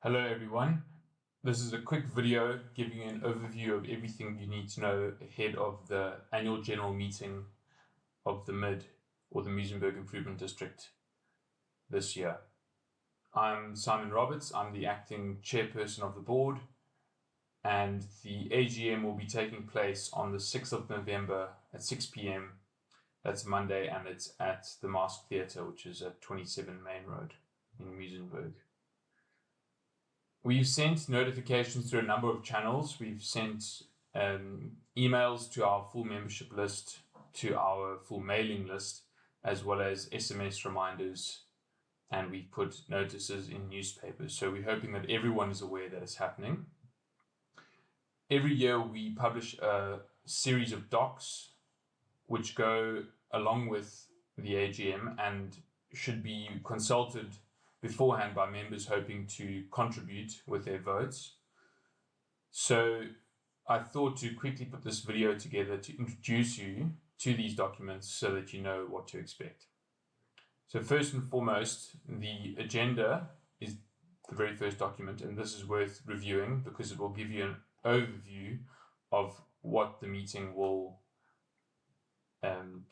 Hello everyone, this is a quick video giving you an overview of everything you need to know ahead of the annual general meeting of the Muizenberg Improvement District this year. I'm Simon Roberts, I'm the acting chairperson of the board, and the AGM will be taking place on the 6th of November at 6 p.m. That's Monday, and it's at the Mask Theatre, which is at 27 Main Road in Muizenberg. We've sent notifications through a number of channels. We've sent emails to our full membership list, to our full mailing list, as well as SMS reminders, and we've put notices in newspapers. So we're hoping that everyone is aware that it's happening. Every year we publish a series of docs which go along with the AGM and should be consulted beforehand by members hoping to contribute with their votes. So I thought to quickly put this video together to introduce you to these documents so that you know what to expect. So first and foremost, the agenda is the very first document, and this is worth reviewing because it will give you an overview of what the meeting will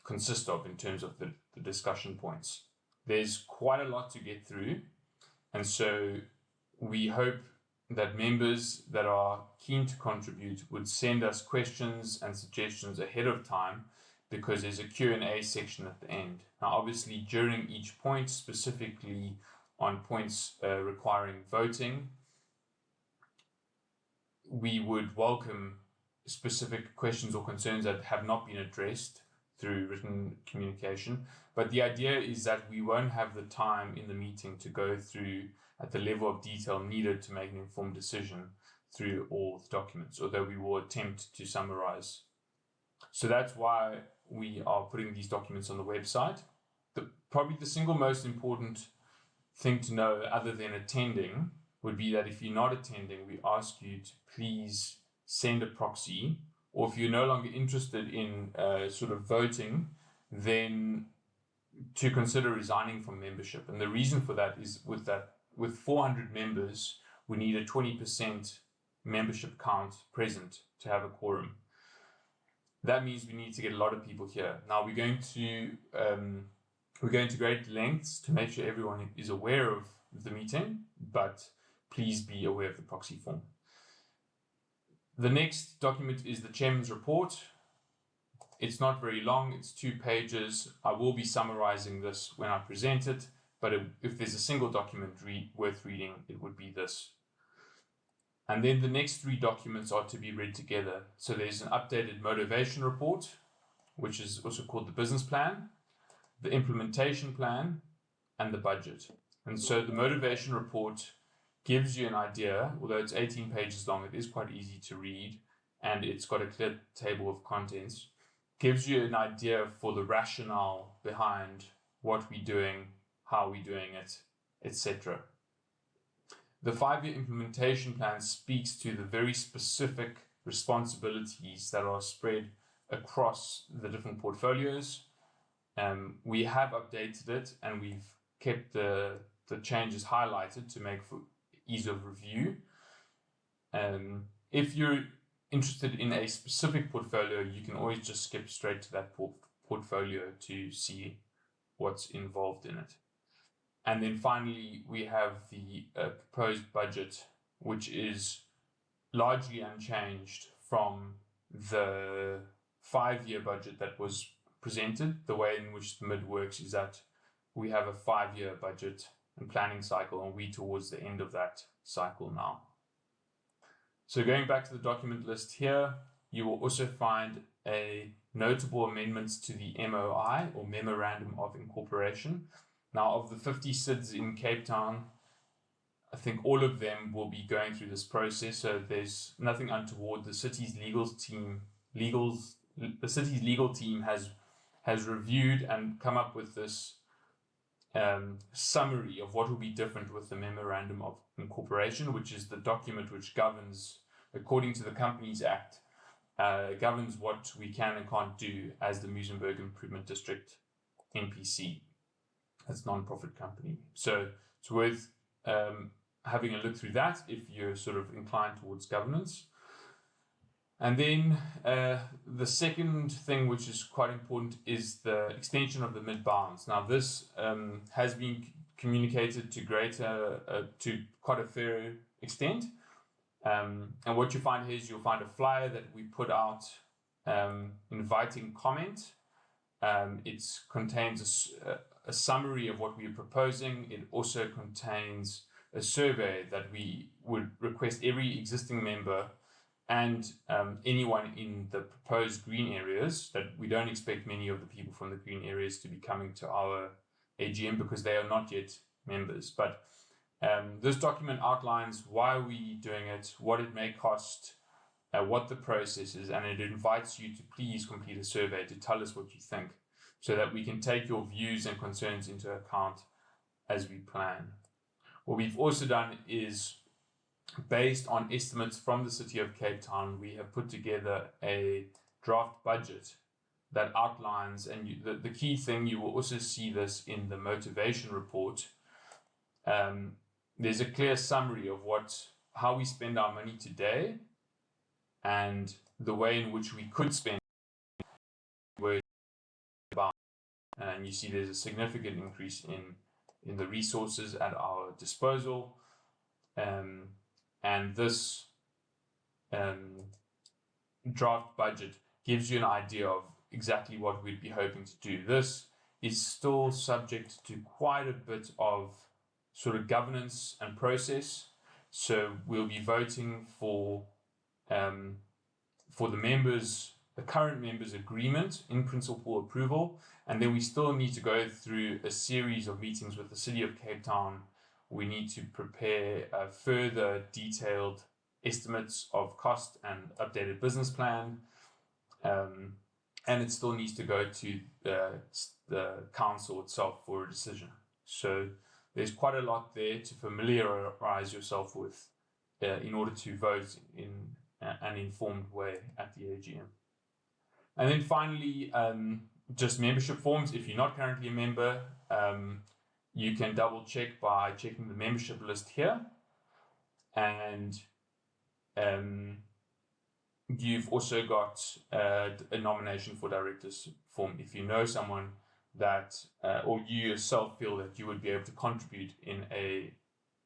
consist of in terms of the discussion points. There's quite a lot to get through, and so we hope that members that are keen to contribute would send us questions and suggestions ahead of time, because there's a Q&A section at the end. Now obviously during each point, specifically on points requiring voting, we would welcome specific questions or concerns that have not been addressed through written communication. But the idea is that we won't have the time in the meeting to go through at the level of detail needed to make an informed decision through all the documents, although we will attempt to summarize. So that's why we are putting these documents on the website. Probably the single most important thing to know, other than attending, would be that if you're not attending, we ask you to please send a proxy, or if you're no longer interested in voting, then to consider resigning from membership. And the reason for that is with 400 members, we need a 20% membership count present to have a quorum. That means we need to get a lot of people here. Now we're going to great lengths to make sure everyone is aware of the meeting, but please be aware of the proxy form. The next document is the chairman's report. It's not very long, it's 2 pages. I will be summarizing this when I present it, but if there's a single document worth reading, it would be this. And then the next 3 documents are to be read together. So there's an updated motivation report, which is also called the business plan, the implementation plan, and the budget. And so the motivation report gives you an idea, although it's 18 pages long, it is quite easy to read, and it's got a clear table of contents. Gives you an idea for the rationale behind what we're doing, how we're doing it, etc. The 5-year implementation plan speaks to the very specific responsibilities that are spread across the different portfolios. We have updated it, and we've kept the changes highlighted to make for ease of review. If you're interested in a specific portfolio, you can always just skip straight to that portfolio to see what's involved in it. And then finally, we have the proposed budget, which is largely unchanged from the 5-year budget that was presented. The way in which the MID works is that we have a 5-year budget and planning cycle, and we're towards the end of that cycle now. So going back to the document list here, you will also find a notable amendments to the MOI, or Memorandum of Incorporation. Now, of the 50 SIDs in Cape Town, I think all of them will be going through this process, so there's nothing untoward. The city's legal team has reviewed and come up with this summary of what will be different with the Memorandum of Incorporation, which is the document which governs, according to the Companies Act, governs what we can and can't do as the Muizenberg Improvement District NPC, as non-profit company. So it's worth having a look through that if you're sort of inclined towards governance. And then the second thing, which is quite important, is the extension of the mid bounds. Now, this has been communicated to quite a fair extent. And what you find here is you'll find a flyer that we put out inviting comment. It contains a summary of what we are proposing. It also contains a survey that we would request every existing member and anyone in the proposed green areas, that we don't expect many of the people from the green areas to be coming to our AGM because they are not yet members. But this document outlines why we're doing it, what it may cost, what the process is, and it invites you to please complete a survey to tell us what you think, so that we can take your views and concerns into account as we plan. What we've also done is, based on estimates from the City of Cape Town, we have put together a draft budget that outlines, and the key thing, you will also see this in the motivation report. There's a clear summary of how we spend our money today and the way in which we could spend it. And you see there's a significant increase in the resources at our disposal. And this draft budget gives you an idea of exactly what we'd be hoping to do. This is still subject to quite a bit of sort of governance and process. So we'll be voting for the members, the current members' agreement in principle approval, and then we still need to go through a series of meetings with the City of Cape Town. We need to prepare further detailed estimates of cost and updated business plan, and it still needs to go to the council itself for a decision. So there's quite a lot there to familiarize yourself with in order to vote in an informed way at the AGM. And then finally, just membership forms. If you're not currently a member, you can double check by checking the membership list here. And you've also got a nomination for directors form. If you know someone that, or you yourself feel that you would be able to contribute in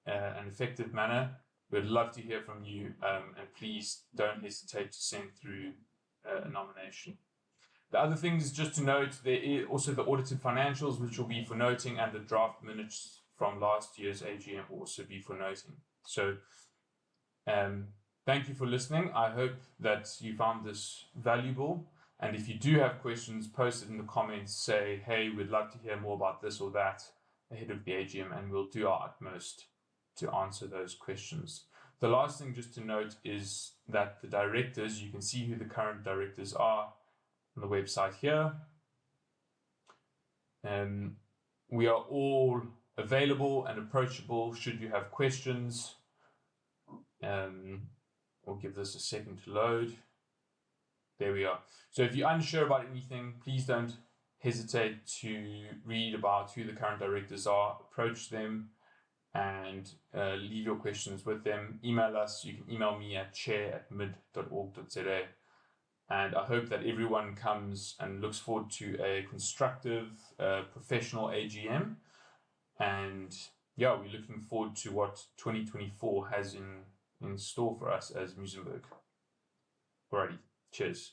an effective manner, we'd love to hear from you, and please don't hesitate to send through a nomination. The other things just to note, there is also the audited financials, which will be for noting, and the draft minutes from last year's AGM will also be for noting. So thank you for listening. I hope that you found this valuable. And if you do have questions, post it in the comments, say, hey, we'd love to hear more about this or that ahead of the AGM, and we'll do our utmost to answer those questions. The last thing just to note is that the directors, you can see who the current directors are on the website here. We are all available and approachable should you have questions. We'll give this a second to load. There we are. So if you're unsure about anything, please don't hesitate to read about who the current directors are, approach them, and leave your questions with them. Email us. You can email me at chair@mid.org.za. And I hope that everyone comes and looks forward to a constructive, professional AGM. And yeah, we're looking forward to what 2024 has in store for us as Muizenberg. Alrighty, cheers.